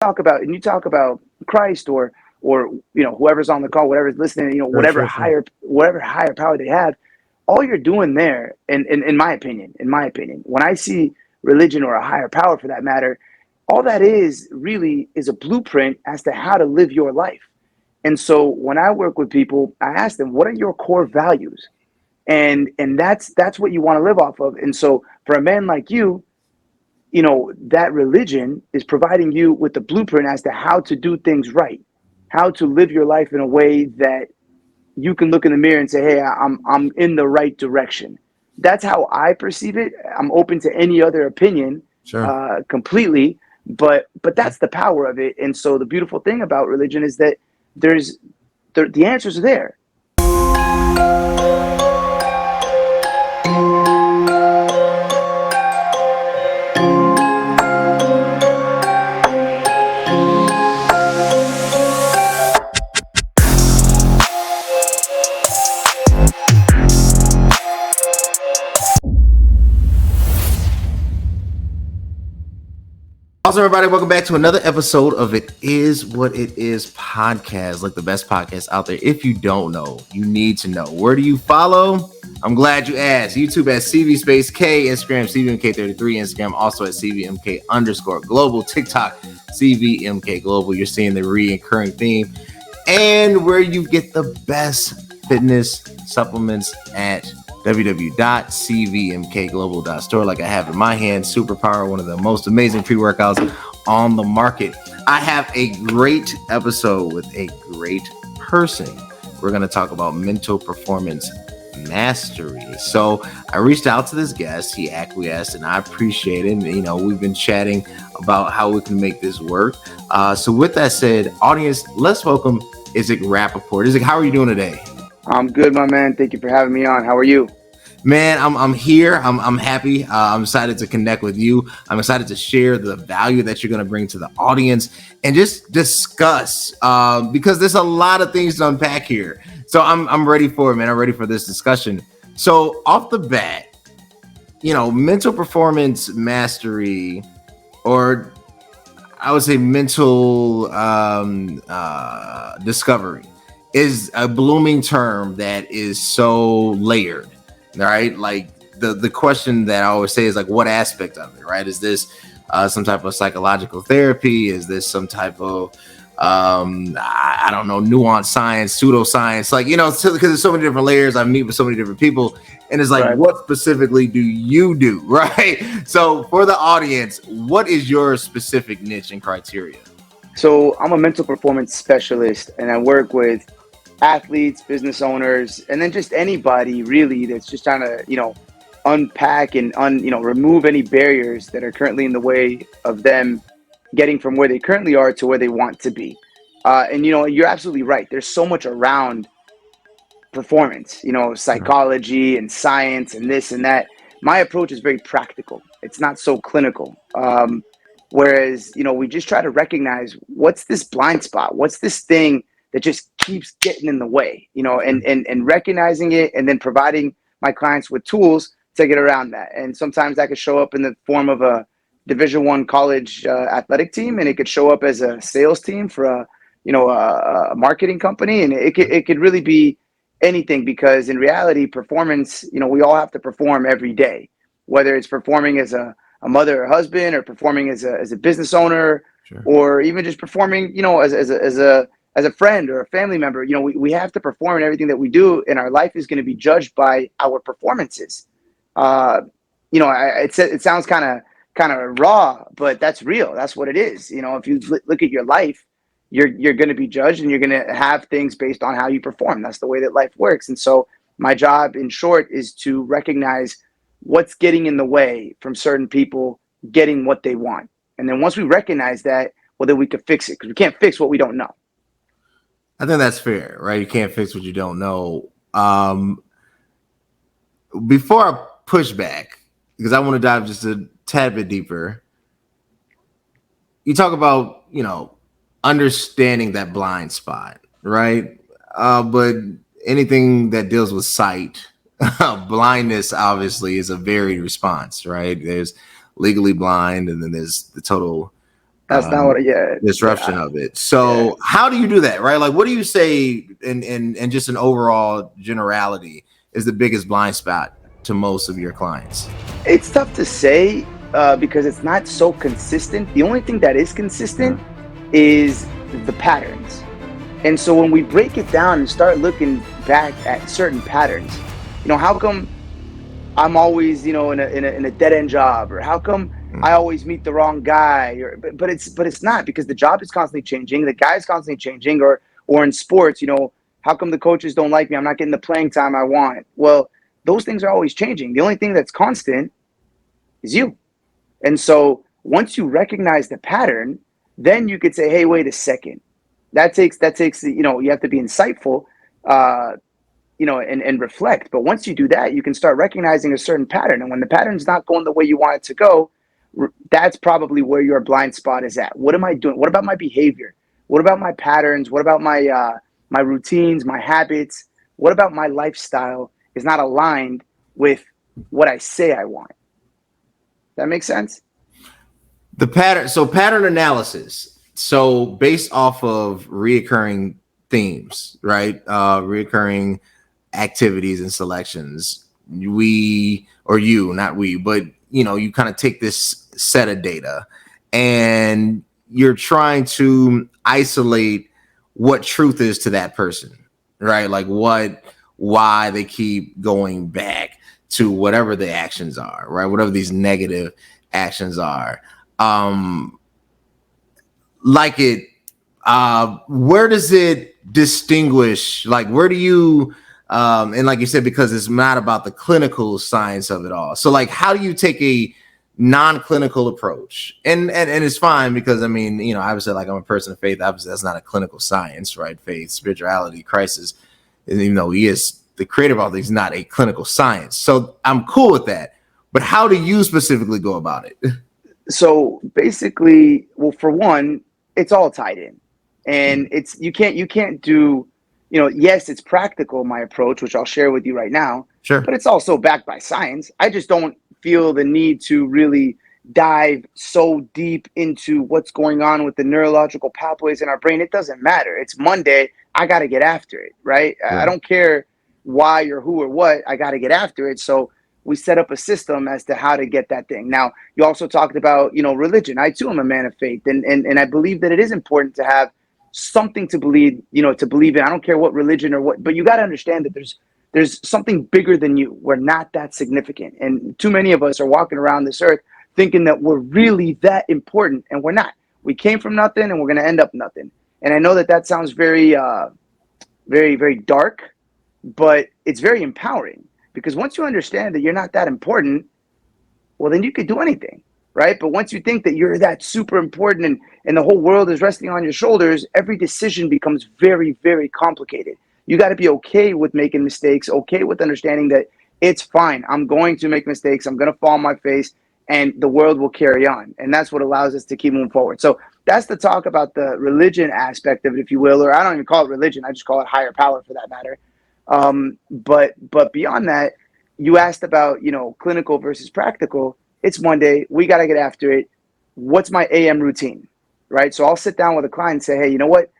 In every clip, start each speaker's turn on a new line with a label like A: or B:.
A: talk about Christ or whoever's on the call, whatever's listening,
B: Sure,
A: whatever
B: sure, sure.
A: higher power they have, all you're doing there, and in my opinion, when I see religion or a higher power for that matter, all that is really is a blueprint as to how to live your life. And so when I work with people, I ask them, what are your core values? And that's what you want to live off of. And so for a man like you, that religion is providing you with the blueprint as to how to do things right, how to live your life in a way that you can look in the mirror and say, hey, I'm in the right direction. That's how I perceive it. I'm open to any other opinion,
B: Sure.
A: completely, but that's the power of it. And so the beautiful thing about religion is that there's the answers are there.
B: Also, everybody, welcome back to another episode of It Is What It Is podcast, like the best podcast out there. If you don't know, you need to know. Where do you follow? I'm glad you asked. YouTube at CV Space K, Instagram CVMK33, Instagram also at CVMK_global, TikTok CVMK Global. You're seeing the recurring theme, and where you get the best fitness supplements at www.cvmkglobal.store. Like I have in my hand, Superpower, one of the most amazing pre-workouts on the market. I have a great episode with a great person. We're going to talk about mental performance mastery. So I reached out to this guest. He acquiesced, and I appreciate it. We've been chatting about how we can make this work. So with that said, audience, let's welcome Itzik Rapaport. Itzik, how are you doing today?
A: I'm good, my man. Thank you for having me on. How are you?
B: Man, I'm here. I'm happy. I'm excited to connect with you. I'm excited to share the value that you're going to bring to the audience and just discuss because there's a lot of things to unpack here. So I'm ready for it, man. I'm ready for this discussion. So off the bat, mental performance mastery, or I would say mental discovery, is a blooming term that is so layered. Right, like the question that I always say is like, what aspect of it, right? Is this some type of psychological therapy? Is this some type of I don't know, nuanced science, pseudoscience? Like, because there's so many different layers. I meet with so many different people, and it's like,
A: Right.
B: what specifically do you do, right? So for the audience, what is your specific niche and criteria?
A: So I'm a mental performance specialist, and I work with athletes, business owners, and then just anybody really that's just trying to, unpack and remove any barriers that are currently in the way of them getting from where they currently are to where they want to be. And you're absolutely right. There's so much around performance,
B: Sure.
A: psychology and science and this and that. My approach is very practical. It's not so clinical. Whereas, we just try to recognize what's this blind spot, what's this thing that just keeps getting in the way, and recognizing it and then providing my clients with tools to get around that. And sometimes that could show up in the form of a Division I college athletic team, and it could show up as a sales team for a marketing company, and it could really be anything, because in reality, performance, we all have to perform every day, whether it's performing as a mother or husband, or performing as a business owner,
B: Sure.
A: or even just performing, as a friend or a family member. We have to perform in everything that we do, and our life is going to be judged by our performances. Uh, it sounds kind of raw, but that's real. That's what it is. If you look at your life, you're going to be judged, and you're going to have things based on how you perform. That's the way that life works. And so my job, in short, is to recognize what's getting in the way from certain people getting what they want. And then once we recognize that, well, then we can fix it, because we can't fix what we don't know.
B: I think that's fair, right? You can't fix what you don't know. Before I push back, because I want to dive just a tad bit deeper, you talk about, understanding that blind spot, right? But anything that deals with sight, blindness obviously is a varied response, right? There's legally blind, and then there's the total
A: That's not what. Yeah,
B: disruption
A: yeah,
B: of it.
A: yeah.
B: So how do you do that, right? Like, what do you say in just an overall generality is the biggest blind spot to most of your clients?
A: It's tough to say because it's not so consistent. The only thing that is consistent
B: Mhm.
A: is the patterns. And so when we break it down and start looking back at certain patterns, how come I'm always, in a dead end job, or how come I always meet the wrong guy, or but it's not, because the job is constantly changing, the guy is constantly changing, or in sports, how come the coaches don't like me? I'm not getting the playing time I want. Well, those things are always changing. The only thing that's constant is you. And so once you recognize the pattern, then you could say, hey, wait a second. That takes you have to be insightful, uh, and reflect. But once you do that, you can start recognizing a certain pattern. And when the pattern's not going the way you want it to go, that's probably where your blind spot is at. What am I doing? What about my behavior? What about my patterns? What about my routines, my habits? What about my lifestyle is not aligned with what I say I want? That makes sense?
B: The pattern, so pattern analysis. So based off of reoccurring themes, right? Reoccurring activities and selections. We or you, not we, but you kind of take this set of data and you're trying to isolate what truth is to that person, right? Like why they keep going back to whatever the actions are, right? Whatever these negative actions are. Um, like it, where does it distinguish? Like, where do you, and like you said, because it's not about the clinical science of it all. So, like, how do you take a non-clinical approach? And it's fine because I mean, obviously, like I'm a person of faith. Obviously, that's not a clinical science, right? Faith, spirituality, crisis. And even though he is the creator of all these, not a clinical science. So I'm cool with that. But how do you specifically go about it?
A: So basically, well, for one, it's all tied in, and it's you can't do, yes, it's practical, my approach, which I'll share with you right now,
B: Sure.
A: but it's also backed by science. I just don't feel the need to really dive so deep into what's going on with the neurological pathways in our brain. It doesn't matter. It's Monday. I got to get after it, right? I
B: Right.
A: don't care why or who or what. I got to get after it. So we set up a system as to how to get that thing. Now, you also talked about, religion. I too am a man of faith, and I believe that it is important to have something to believe in. I don't care what religion or what, but you got to understand that there's something bigger than you. We're not that significant, and too many of us are walking around this earth thinking that we're really that important, and we're not. We came from nothing, and we're going to end up nothing. And I know that that sounds very, very, very dark, but it's very empowering, because once you understand that you're not that important, well, then you could do anything, right? But once you think that you're that super important, and the whole world is resting on your shoulders, every decision becomes very, very complicated. You got to be okay with making mistakes, okay with understanding that it's fine. I'm going to make mistakes. I'm going to fall on my face, and the world will carry on. And that's what allows us to keep moving forward. So that's the talk about the religion aspect of it, if you will, or I don't even call it religion. I just call it higher power for that matter. But beyond that, you asked about, clinical versus practical. It's Monday. We got to get after it. What's my AM routine, right? So I'll sit down with a client and say, hey, you know what?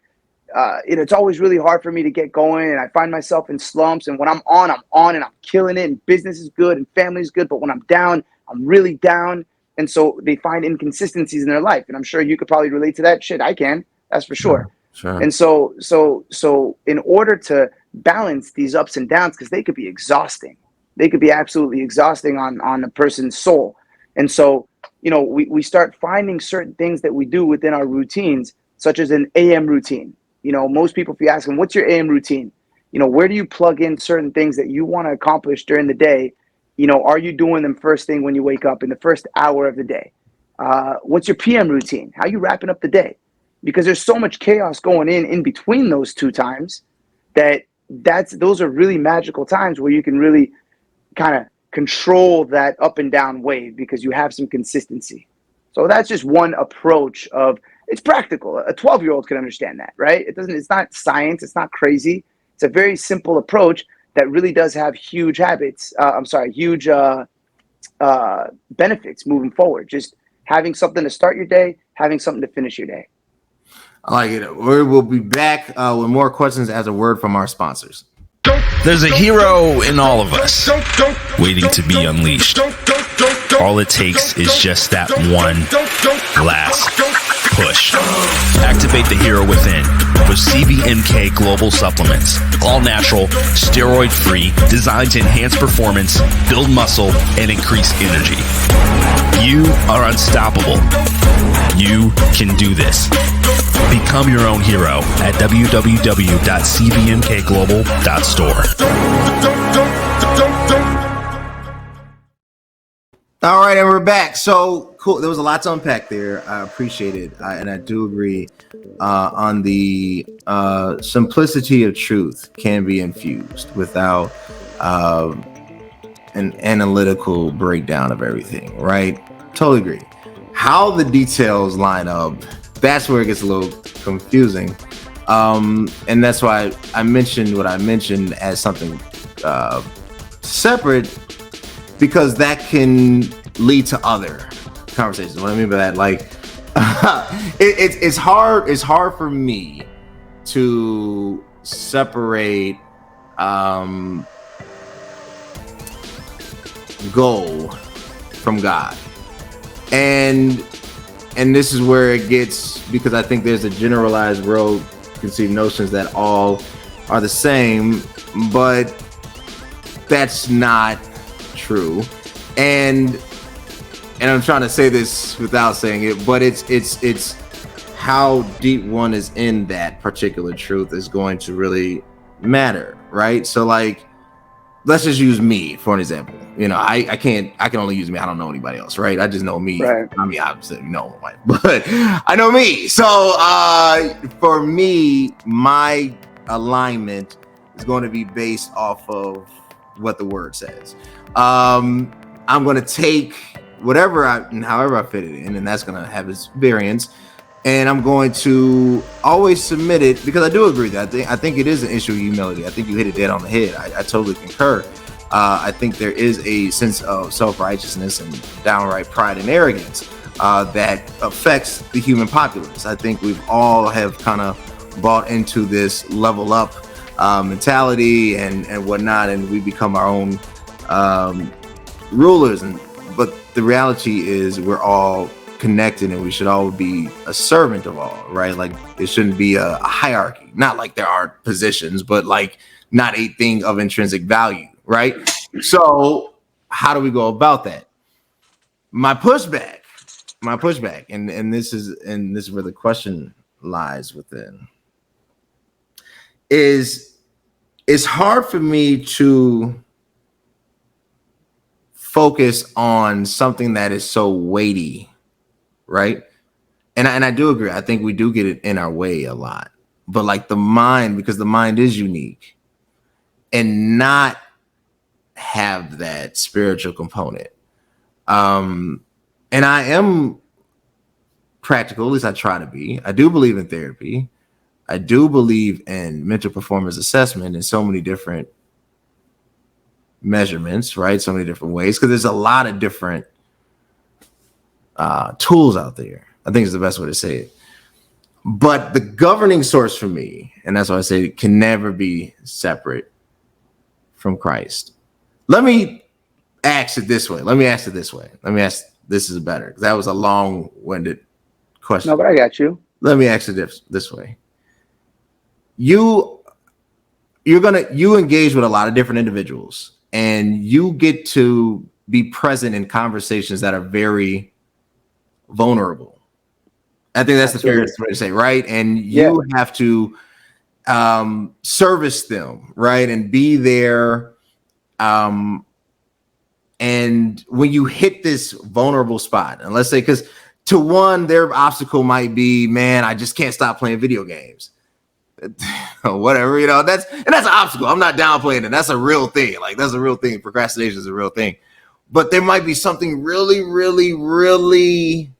A: It's always really hard for me to get going, and I find myself in slumps. And when I'm on, and I'm killing it, and business is good, and family is good. But when I'm down, I'm really down. And so they find inconsistencies in their life. And I'm sure you could probably relate to that. Shit, I can. That's for sure.
B: Sure. Sure.
A: And so in order to balance these ups and downs, because they could be exhausting, they could be absolutely exhausting on a person's soul. And so, we start finding certain things that we do within our routines, such as an AM routine. Most people, if you ask them, what's your AM routine? Where do you plug in certain things that you want to accomplish during the day? Are you doing them first thing when you wake up in the first hour of the day? What's your PM routine? How are you wrapping up the day? Because there's so much chaos going in between those two times, those are really magical times where you can really kind of control that up and down wave, because you have some consistency. So that's just one approach of, it's practical. A 12-year-old can understand that, right? It's not science. It's not crazy. It's a very simple approach that really does have huge huge benefits moving forward. Just having something to start your day, having something to finish your day.
B: I like it. We will be back with more questions as a word from our sponsors.
C: There's a hero in all of us waiting to be unleashed. All it takes is just that one last push. Activate the hero within with CBMK Global Supplements. All natural, steroid free, designed to enhance performance, build muscle, and increase energy. You are unstoppable. You can do this. Become your own hero at www.cbmkglobal.store.
B: All right, and we're back. So cool. There was a lot to unpack there. I appreciate it, and I do agree on the simplicity of truth can be infused without an analytical breakdown of everything. Right? Totally agree. How the details line up, that's where it gets a little confusing, and that's why I mentioned what I mentioned as something separate, because that can lead to other conversations. What I mean by that, like, it's hard for me to separate goal from God, and this is where it gets, because I think there's a generalized world conceived notions that all are the same, but that's not true. And I'm trying to say this without saying it, but it's how deep one is in that particular truth is going to really matter, right? So, like, let's just use me for an example. You know, I can only use me. I don't know anybody else, right? I just know me.
A: Right.
B: I mean, obviously, no one, but I know me. So for me, my alignment is going to be based off of what the word says. I'm going to take whatever however I fit it in, and that's going to have its variance. And I'm going to always submit it, because I do agree that I think it is an issue of humility. I think you hit it dead on the head. I totally concur. I think there is a sense of self-righteousness and downright pride and arrogance that affects the human populace. I think we've all have kind of bought into this level up mentality and whatnot, and we become our own rulers. But the reality is we're all connected, and we should all be a servant of all, right? Like, it shouldn't be a hierarchy. Not like there aren't positions, but like not a thing of intrinsic value, right? So how do we go about that? My pushback, and this is where the question lies within, is it's hard for me to focus on something that is so weighty, right? And I do agree. I think we do get it in our way a lot. But like the mind, because the mind is unique, and not have that spiritual component. And I am practical, at least I try to be. I do believe in therapy. I do believe in mental performance assessment in so many different measurements, right? So many different ways, because there's a lot of different tools out there. I think is the best way to say it. But the governing source for me, and that's why I say it can never be separate from Christ. Let me ask it this way. This is better, because that was a long-winded question.
A: No, but I got you.
B: Let me ask it this way. You engage with a lot of different individuals, and you get to be present in conversations that are very vulnerable. I think that's the fairest way to say, right? And you have to service them, right? And be there. And when you hit this vulnerable spot, and let's say, because to one, their obstacle might be, man, I just can't stop playing video games. Whatever, that's an obstacle. I'm not downplaying it. That's a real thing. Like, that's a real thing. Procrastination is a real thing. But there might be something really, really, really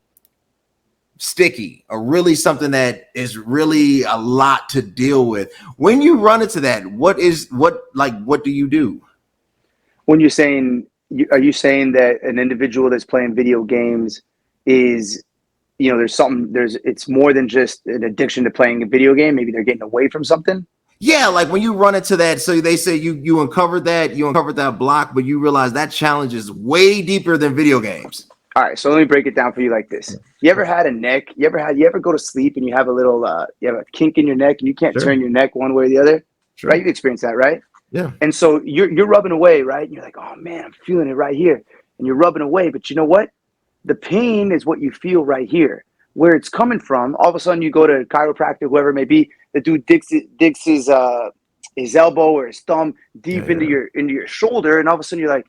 B: sticky, or really something that is really a lot to deal with. When you run into that, what do you do?
A: When you're saying, are you saying that an individual that's playing video games is it's more than just an addiction to playing a video game. Maybe they're getting away from something.
B: Yeah, like when you run into that, so they say you uncovered that block, but you realize that challenge is way deeper than video games.
A: All right, so let me break it down for you like this. You ever had a neck? You ever go to sleep and you have you have a kink in your neck and you can't turn your neck one way or the other? Sure. Right? You've experienced that, right?
B: Yeah.
A: And so you're rubbing away, right? And you're like, oh man, I'm feeling it right here. And you're rubbing away, but you know what? The pain is what you feel right here. Where it's coming from, all of a sudden you go to a chiropractor, whoever it may be, the dude digs his elbow or his thumb deep into your shoulder, and all of a sudden you're like,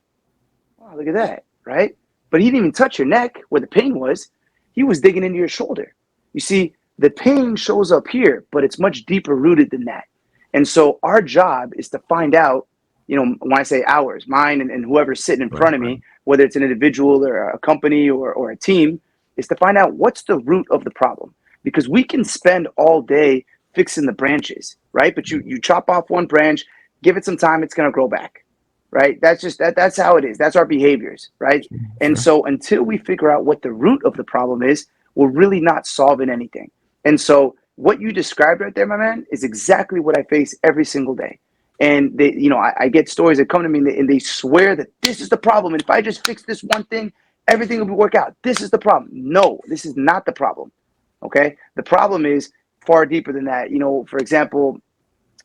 A: wow, look at that, right? But he didn't even touch your neck where the pain was. He was digging into your shoulder. You see, the pain shows up here, but it's much deeper rooted than that. And so our job is to find out, when I say ours, mine and whoever's sitting in front of me, whether it's an individual or a company or a team, is to find out what's the root of the problem. Because we can spend all day fixing the branches, right? But you chop off one branch, give it some time, it's going to grow back, right? That's how it is. That's our behaviors, right? And so until we figure out what the root of the problem is, we're really not solving anything. And so what you described right there, my man, is exactly what I face every single day. And I get stories that come to me and they swear that this is the problem. And if I just fix this one thing, everything will work out. This is the problem. No, this is not the problem. Okay. The problem is far deeper than that. For example,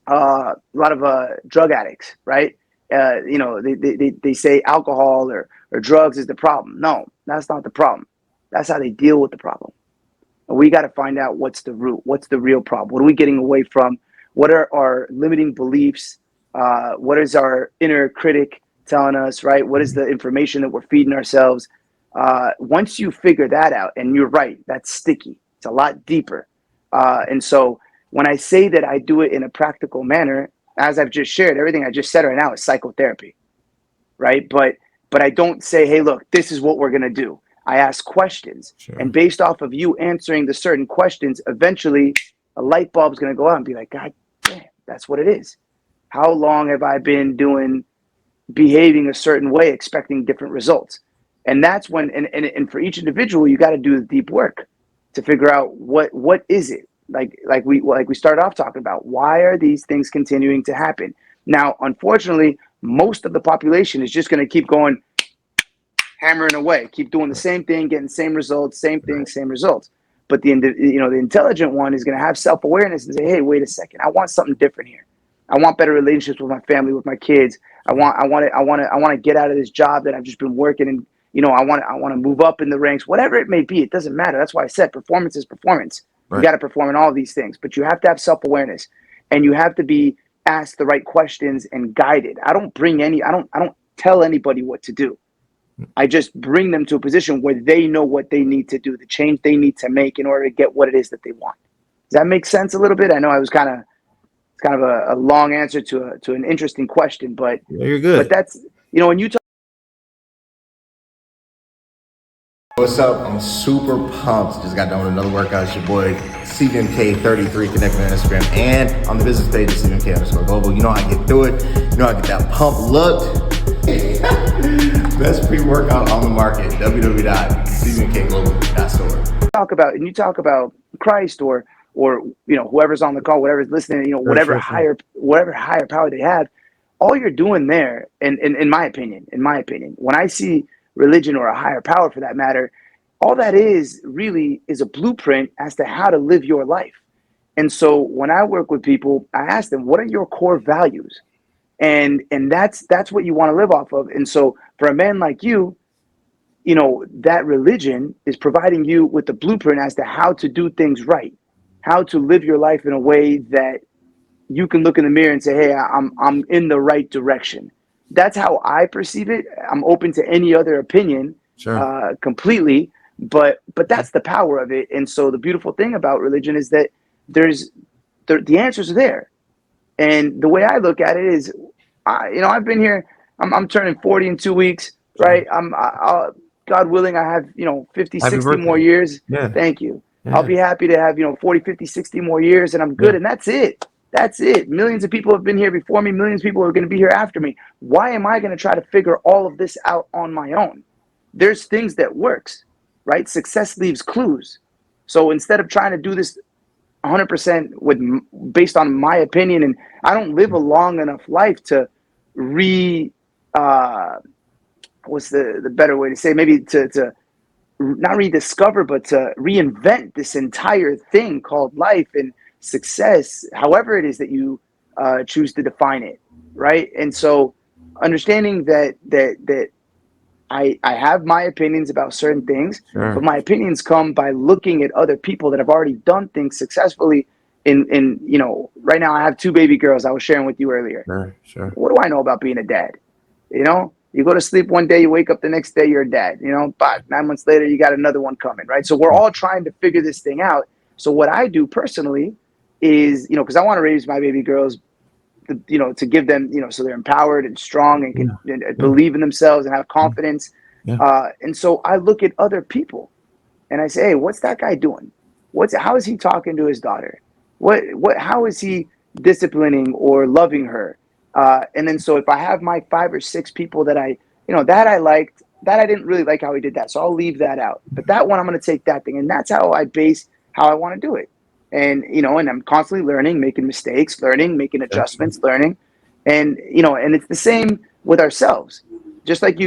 A: a lot of drug addicts, right? They say alcohol or drugs is the problem. No, that's not the problem. That's how they deal with the problem. And we got to find out what's the root. What's the real problem? What are we getting away from? What are our limiting beliefs? What is our inner critic telling us, right? What is the information that we're feeding ourselves? Once you figure that out, and you're right, that's sticky. It's a lot deeper. And so when I say that I do it in a practical manner, as I've just shared, everything I just said right now is psychotherapy, right? But I don't say, hey, look, this is what we're going to do. I ask questions. Sure. And based off of you answering the certain questions, eventually a light bulb is going to go out and be like, God damn, that's what it is. How long have I been behaving a certain way, expecting different results? And that's when, and for each individual, you got to do the deep work to figure out what is it? Like we started off talking about, why are these things continuing to happen? Now, unfortunately, most of the population is just going to keep going, hammering away, keep doing the same thing, getting the same results, same thing, same results. But the intelligent one is going to have self-awareness and say, hey, wait a second, I want something different here. I want better relationships with my family, with my kids. I want to get out of this job that I've just been working in. I want to move up in the ranks, whatever it may be. It doesn't matter. That's why I said performance is performance. Right. You got to perform in all these things, but you have to have self-awareness, and you have to be asked the right questions and guided. I don't tell anybody what to do. I just bring them to a position where they know what they need to do, the change they need to make in order to get what it is that they want. Does that make sense a little bit? I know I was kind of a long answer to an interesting question, but
B: yeah, you're good.
A: But that's, when you talk.
B: What's up? I'm super pumped. Just got done with another workout. It's your boy CVMK33. Connect me on Instagram and on the business page at CVMK_global. You know how I get through it. You know how I get that pump looked. Best pre-workout on the market. www.cvmkglobal.store.
A: You talk about Christ or whoever's on the call, whatever's listening, whatever higher power they have. All you're doing there, in my opinion, when I see religion or a higher power for that matter, all that is really is a blueprint as to how to live your life. And so when I work with people, I ask them, what are your core values? And that's what you want to live off of. And so for a man like you, that religion is providing you with the blueprint as to how to do things right, how to live your life in a way that you can look in the mirror and say, hey, I'm in the right direction. That's how I perceive it. I'm open to any other opinion, sure. Completely, but that's the power of it. And so the beautiful thing about religion is that the answers are there. And the way I look at it is, I've been here. I'm turning 40 in 2 weeks, right? God willing, I have 50, 60 more years. Yeah. Thank you. Yeah. I'll be happy to have 40, 50, 60 more years, and I'm good. Yeah. And that's it. That's it. Millions of people have been here before me. Millions of people are going to be here after me. Why am I going to try to figure all of this out on my own? There's things that works, right? Success leaves clues. So instead of trying to do this 100% based on my opinion, and I don't live a long enough life to uh, what's the better way to say, maybe to not rediscover, but to reinvent this entire thing called life and success, however it is that you choose to define it, right? And so, understanding that I have my opinions about certain things,
B: Sure.
A: but my opinions come by looking at other people that have already done things successfully. In right now I have 2 baby girls. I was sharing with you earlier.
B: Sure.
A: What do I know about being a dad? You go to sleep one day, you wake up the next day, you're a dad. 9 months later, you got another one coming, right? So we're all trying to figure this thing out. So what I do personally is, because I want to raise my baby girls, to give them, so they're empowered and strong and can believe in themselves and have confidence.
B: Yeah.
A: And so I look at other people and I say, hey, what's that guy doing? How is he talking to his daughter? How is he disciplining or loving her? And then so if I have my 5 or 6 people that that I liked, that I didn't really like how he did that, so I'll leave that out. But that one, I'm going to take that thing, and that's how I base how I want to do it. And and I'm constantly learning, making mistakes, learning, making adjustments, learning, and and it's the same with ourselves. Just like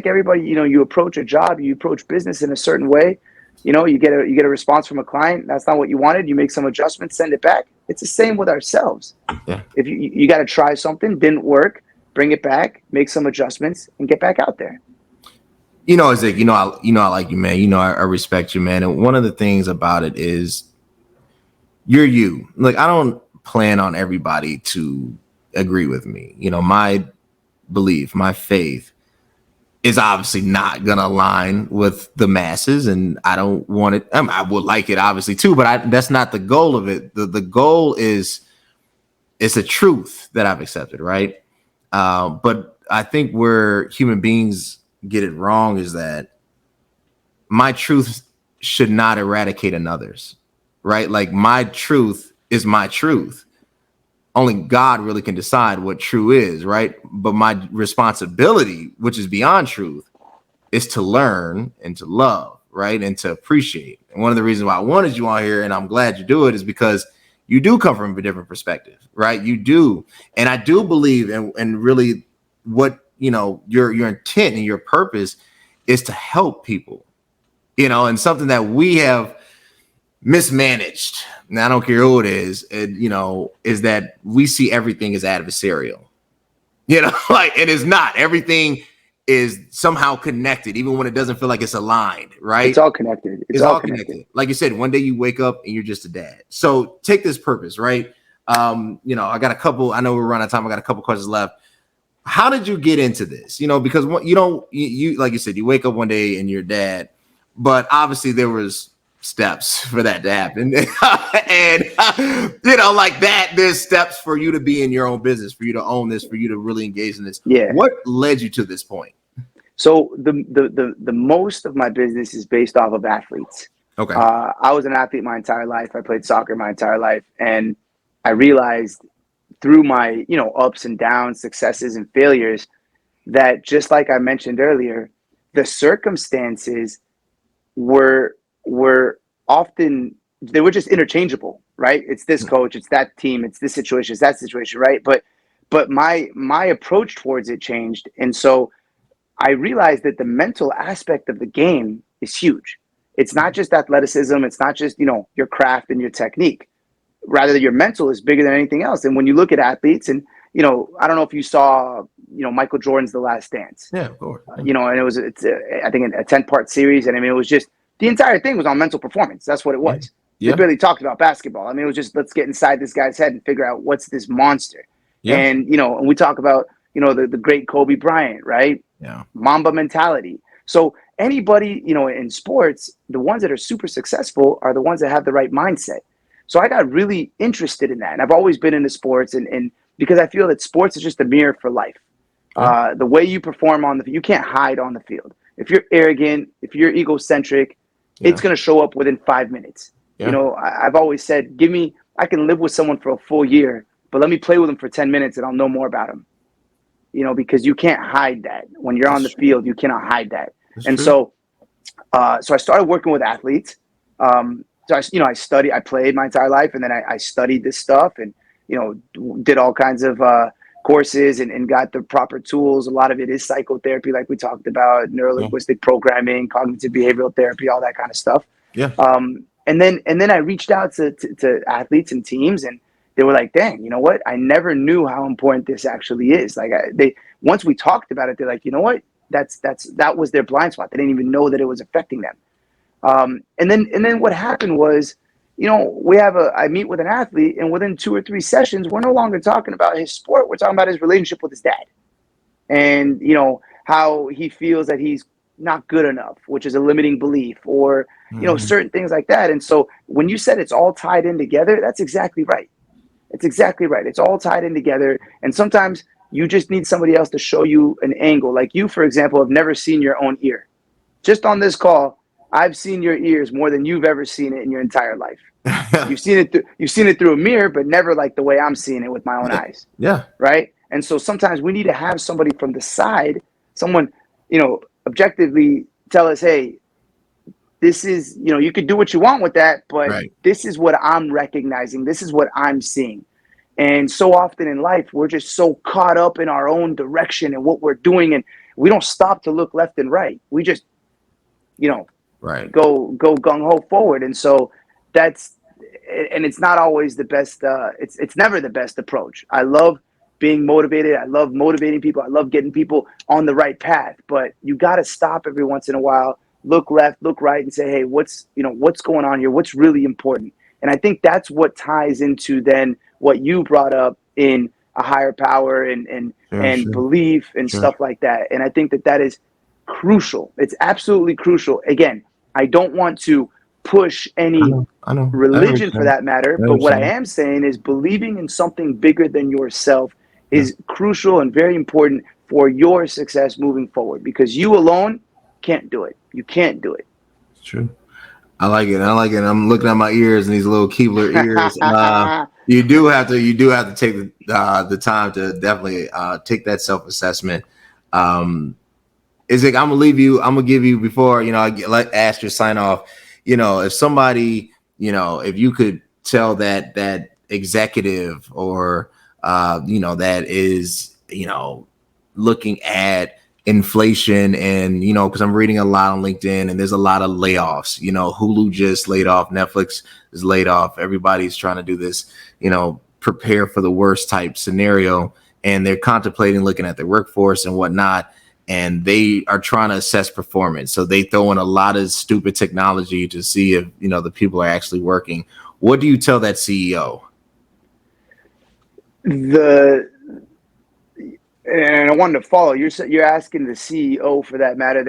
A: everybody, you approach a job, you approach business in a certain way. You get a response from a client. That's not what you wanted. You make some adjustments, send it back. It's the same with ourselves.
B: Yeah.
A: If you got to try something, didn't work, bring it back, make some adjustments, and get back out there.
B: Itzik, I like you, man. I respect you, man. And one of the things about it is you're you. Like, I don't plan on everybody to agree with me. My belief, my faith is obviously not going to align with the masses, and I don't want it. I would like it obviously too, but that's not the goal of it. The goal is it's a truth that I've accepted, right? But I think where human beings get it wrong is that my truth should not eradicate another's, right? Like, my truth is my truth. Only God really can decide what true is, right? But my responsibility, which is beyond truth, is to learn and to love, right? And to appreciate. And one of the reasons why I wanted you on here, and I'm glad you do it, is because you do come from a different perspective, right? You do. And I do believe, and really what, your intent and your purpose is to help people, and something that we have mismanaged. Now, I don't care who it is, is that we see everything as adversarial, like it is not. Everything is somehow connected, even when it doesn't feel like it's aligned, right?
A: It's all connected.
B: It's all connected. Like you said, one day you wake up and you're just a dad. So take this purpose, right? I got a couple, I know we're running out of time. I got a couple questions left. How did you get into this? Because you like you said, you wake up one day and you're dad, but obviously there was steps for that to happen. And like that, there's steps for you to be in your own business, for you to own this, for you to really engage in this.
A: Yeah.
B: What led you to this point?
A: So the most of my business is based off of athletes.
B: Okay.
A: I was an athlete my entire life. I played soccer my entire life, and I realized through my ups and downs, successes and failures, that just like I mentioned earlier, the circumstances were often, they were just interchangeable, right? It's this coach, it's that team, it's this situation, it's that situation, right? But my approach towards it changed, and so I realized that the mental aspect of the game is huge. It's not just athleticism, it's not just your craft and your technique. Rather, your mental is bigger than anything else. And when you look at athletes, and I don't know if you saw Michael Jordan's The Last Dance.
B: Yeah, of course.
A: And it's I think a 10-part series, and I mean it was just, the entire thing was on mental performance. That's what it was.
B: Yeah.
A: They barely talked about basketball. I mean, it was just, let's get inside this guy's head and figure out what's this monster.
B: Yeah.
A: And and we talk about the great Kobe Bryant, right?
B: Yeah.
A: Mamba mentality. So anybody in sports, the ones that are super successful are the ones that have the right mindset. So I got really interested in that, and I've always been into sports, and because I feel that sports is just a mirror for life.
B: Yeah.
A: The way you perform you can't hide on the field. If you're arrogant, if you're egocentric, it's going to show up within 5 minutes.
B: Yeah.
A: I've always said, I can live with someone for a full year, but let me play with them for 10 minutes and I'll know more about them. Because you can't hide that. When you're on the field, you cannot hide that. So I started working with athletes. So I played my entire life, and then I studied this stuff, and did all kinds of courses, and got the proper tools. A lot of it is psychotherapy, like we talked about, neurolinguistic programming, cognitive behavioral therapy, all that kind of stuff.
B: Yeah.
A: And then I reached out to athletes and teams, and they were like, "Dang, you know what? I never knew how important this actually is." Like once we talked about it, they're like, "You know what? That was their blind spot. They didn't even know that it was affecting them." And then what happened was, I meet with an athlete, and within 2 or 3 sessions, we're no longer talking about his sport. We're talking about his relationship with his dad, and how he feels that he's not good enough, which is a limiting belief, or certain things like that. And so when you said it's all tied in together, that's exactly right. It's exactly right. It's all tied in together. And sometimes you just need somebody else to show you an angle. Like you, for example, have never seen your own ear. Just on this call, I've seen your ears more than you've ever seen it in your entire life. You've seen it through a mirror, but never like the way I'm seeing it with my own eyes.
B: Yeah.
A: Right. And so sometimes we need to have somebody from the side, someone, objectively tell us, hey, this is, you could do what you want with that, but this is what I'm recognizing. This is what I'm seeing. And so often in life, we're just so caught up in our own direction and what we're doing, and we don't stop to look left and right. We just, go gung ho forward. And so it's not always the best. It's never the best approach. I love being motivated. I love motivating people. I love getting people on the right path, but you got to stop every once in a while, look left, look right, and say, hey, what's going on here? What's really important? And I think that's what ties into then what you brought up in a higher power and belief and stuff like that. And I think that is crucial. It's absolutely crucial. Again, I don't want to push any religion for that matter, but what I am saying is believing in something bigger than yourself is crucial and very important for your success moving forward, because you alone can't do it. You can't do it.
B: It's true. I like it. I'm looking at my ears and these little Keebler ears. You do have to take the time to definitely take that self-assessment. Itzik, I'm gonna give you before I ask your sign off. If somebody, if you could tell that executive or that is looking at inflation and because I'm reading a lot on LinkedIn and there's a lot of layoffs. Hulu just laid off, Netflix is laid off, everybody's trying to do this prepare for the worst type scenario, and they're contemplating looking at their workforce and whatnot, and they are trying to assess performance, so they throw in a lot of stupid technology to see if the people are actually working. What do you tell that CEO?
A: And I wanted to follow. You're asking the CEO for that matter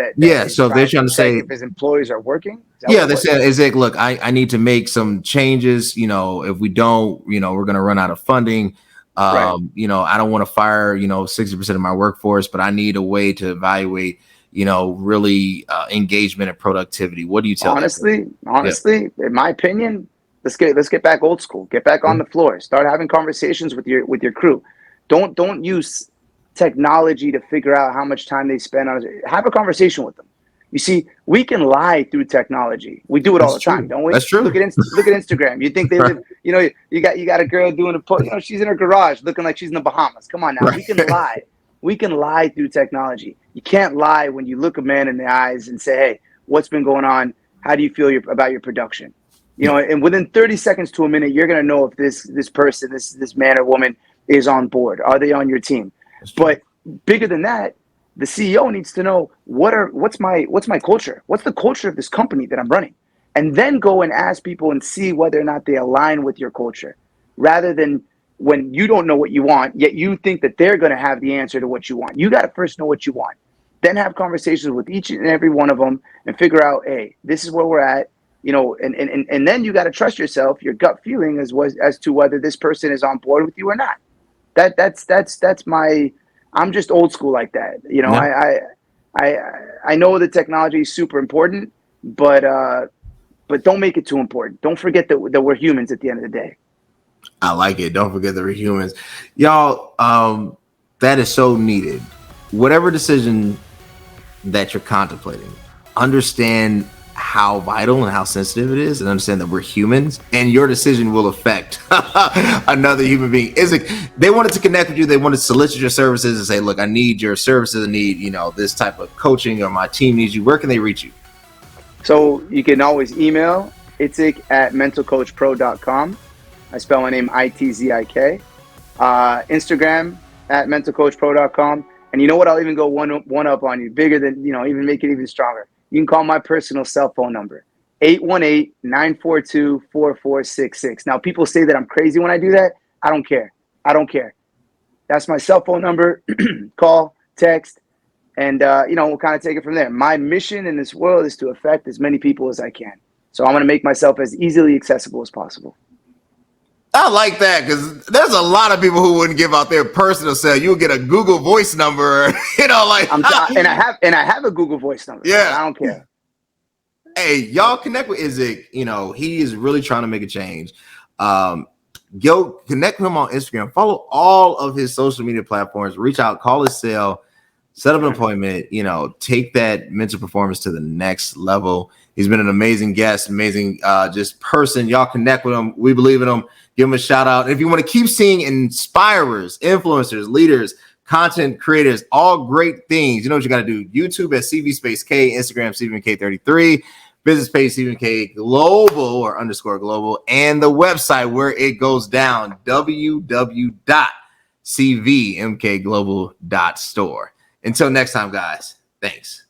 B: so they're trying to say
A: if his employees are working.
B: They said, Itzik, look, I need to make some changes. If we don't, we're going to run out of funding. I don't want to fire 60% of my workforce, but I need a way to evaluate really engagement and productivity. What do you tell?
A: Honestly, in my opinion, let's get back old school. Get back on the floor. Start having conversations with your crew. Don't use technology to figure out how much time they spend on it. Have a conversation with them. You see, we can lie through technology. We do it all the time, don't we?
B: That's true.
A: Look at Instagram. You think they live, you got a girl doing she's in her garage looking like she's in the Bahamas. Come on now. Right. We can lie. We can lie through technology. You can't lie when you look a man in the eyes and say, hey, what's been going on? How do you feel about your production? And within 30 seconds to a minute, you're going to know if this person, this man or woman is on board. Are they on your team? But bigger than that, the CEO needs to know what's my culture? What's the culture of this company that I'm running? And then go and ask people and see whether or not they align with your culture, rather than when you don't know what you want, yet you think that they're going to have the answer to what you want. You got to first know what you want, then have conversations with each and every one of them and figure out, hey, this is where we're at, and then you got to trust yourself, your gut feeling as to whether this person is on board with you or not. That's my. I'm just old school like that. I know the technology is super important, but don't make it too important. Don't forget that we're humans at the end of the day.
B: I like it. Don't forget that we're humans, y'all. That is so needed. Whatever decision that you're contemplating, understand how vital and how sensitive it is, and understand that we're humans and your decision will affect another human being. Itzik, they wanted to connect with you. They wanted to solicit your services and say, look, I need your services. I need, this type of coaching, or my team needs you. Where can they reach you?
A: So you can always email Itzik at mentalcoachpro.com. I spell my name Itzik. Instagram at mentalcoachpro.com. And you know what? I'll even go one up on you, bigger than, even make it even stronger. You can call my personal cell phone number, 818-942-4466. Now, people say that I'm crazy when I do that. I don't care. That's my cell phone number. Call, text, and, we'll kind of take it from there. My mission in this world is to affect as many people as I can. So I'm going to make myself as easily accessible as possible.
B: I like that, because there's a lot of people who wouldn't give out their personal cell. You'll get a Google Voice number, and
A: I have a Google Voice number.
B: Yeah,
A: I don't care.
B: Hey, y'all connect with Itzik. He is really trying to make a change. Connect with him on Instagram. Follow all of his social media platforms. Reach out, call his cell, set up an appointment. Take that mental performance to the next level. He's been an amazing guest, amazing just person. Y'all connect with him. We believe in him. Give him a shout out. And if you want to keep seeing inspirers, influencers, leaders, content creators, all great things, you know what you got to do. YouTube at CV Space K, Instagram CVK33, business page CVK Global or _global, and the website where it goes down, www.cvmkglobal.store. Until next time, guys. Thanks.